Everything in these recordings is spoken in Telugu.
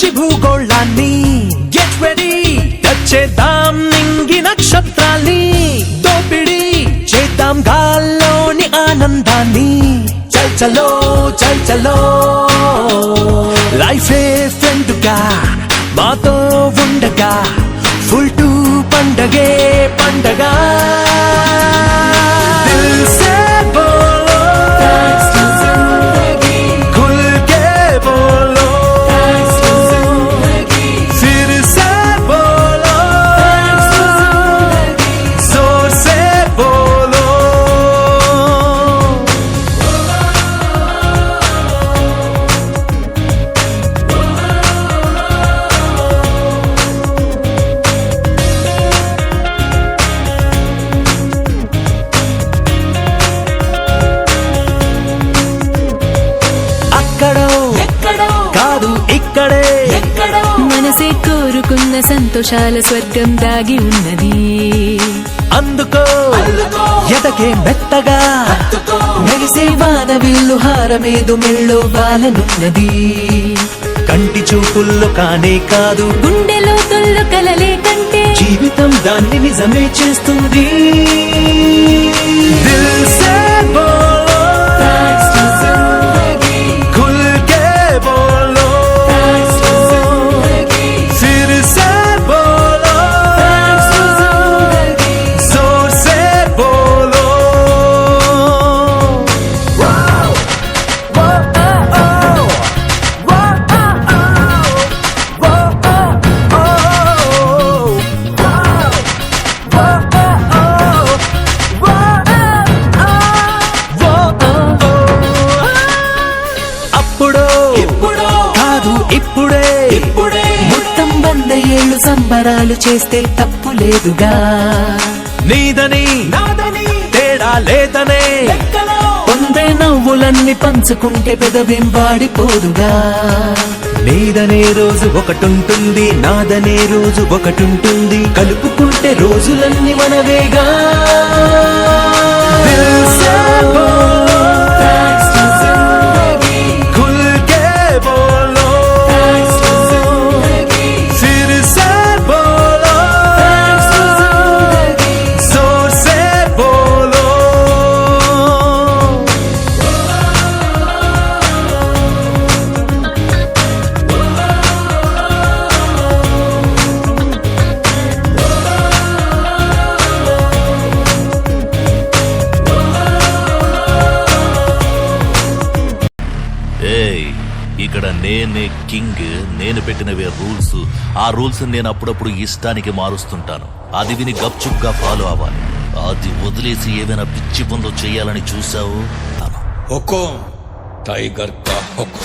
మార్చి భూగోళాన్ని గెట్ రెడీ వచ్చేద్దాం నింగి నక్షత్రాల్ని దోపిడి చేద్దాం గాల్లోని ఆనందాన్ని చల్ చలో చల్ చలో లైఫే ఫ్రెండ్గా మాతో ఉండగా ఫుల్ టు పండగే పండగా దిల్ సే బోలో खुल के बोलो फिर से बोलो जोर से बोलो కాదు ఇక్కడే మనసే కోరుకున్న సంతోషాల స్వర్గం దాగి ఉన్నది అందుకో ఎదకే మెత్తగా మెరిసే వాన విల్లు హారమేదు మెళ్ళో వాలనున్నది కంటి చూపుల్లో కానే కాదు గుండెలో తొల్లు కలలే కంటే జీవితం దాన్ని నిజమే చేస్తుంది దిల్ సే బోలో खुल के बोलो फिर से बोलो जोर से बोलो కాదు ఇప్పుడే మొత్తం 100 ఏళ్ళు సంబరాలు చేస్తే తప్పు లేదుగా నీదని తేడా లేదనే పొందే నవ్వులన్నీ పంచుకుంటే పెదవేం వాడిపోదుగా నీదనే రోజు ఒకటుంటుంది నాదనే రోజు ఒకటుంటుంది కలుపుకుంటే రోజులన్నీ మనవేగా దిల్ సే బోలో खुल के बोलो फिर से बोलो जोर से बोलो ఇక్కడ నేనే కింగ్, నేను పెట్టినవే రూల్స్. ఆ రూల్స్ నేను అప్పుడప్పుడు ఇష్టానికి మారుస్తుంటాను. అది విని గప్చుప్గా ఫాలో అవ్వాలి. అది వదిలేసి ఏదైనా పిచ్చి పనులు చేయాలని చూసావు హుకుం టైగర్ కా హుకుం.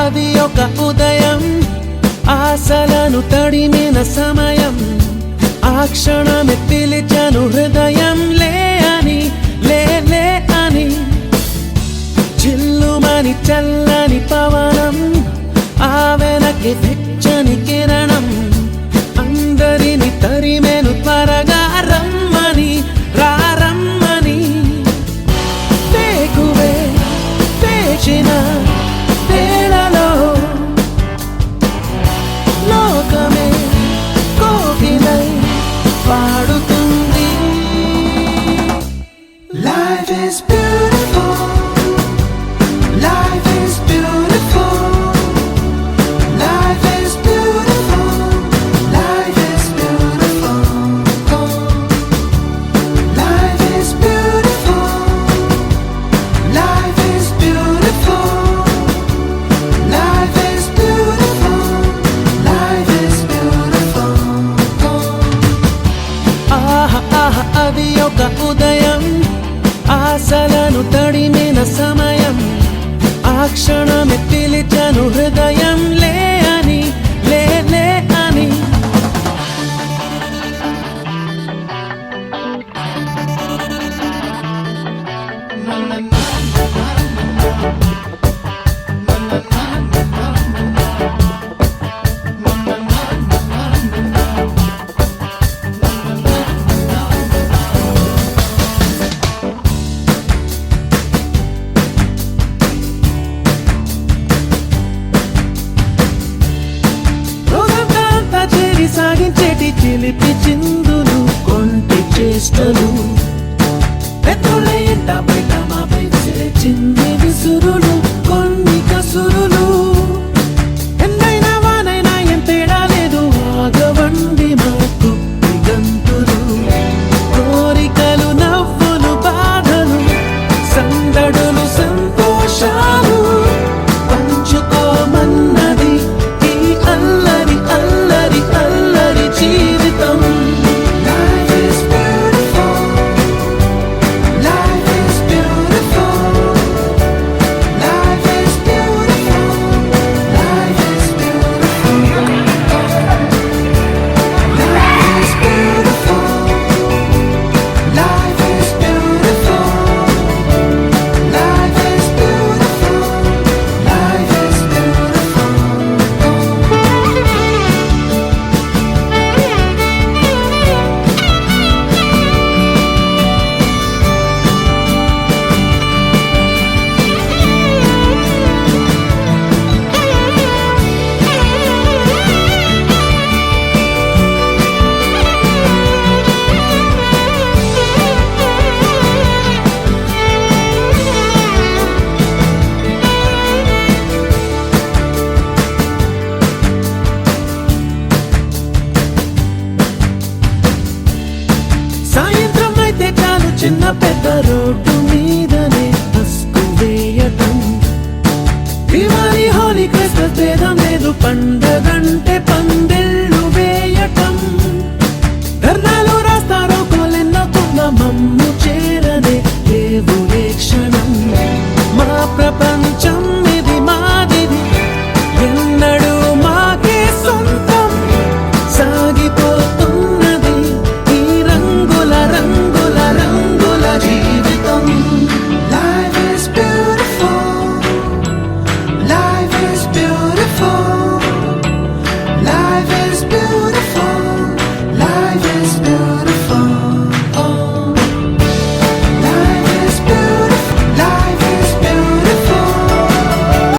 అది ఒక ఉదయం, ఆశలను తడిమిన సమయం. ఆ క్షణమే పిలిచాను హృదయం, లే అని, లే లే అని. చిల్లుమని చల్లని పవనం, ఆ వెనక్కి వెచ్చని కిరణం. అందరిని తరిమేను త్వరగా రమ్మని, రమ్మని. వేకువే వేచిన వేళలో లోకమే కోకిలై పాడుతుంది. Life is beautiful, life is beautiful, life is beautiful, life is beautiful, life is beautiful, life is beautiful, life is beautiful, life is beautiful. ఆహా ఆహా అది ఒక ఉదయం, ఆశలను తడిమిన సమయం. ఆ క్షణమే పిలిచాను హృదయం, లే అని, లే లే అని. రోజంతా చేరి సాగించేటి చిలిపి చిందులు, కొంటి చేష్టలు. పెద్దోళ్ళ ఎంట బయట మాపై చిన్ని విసురులు.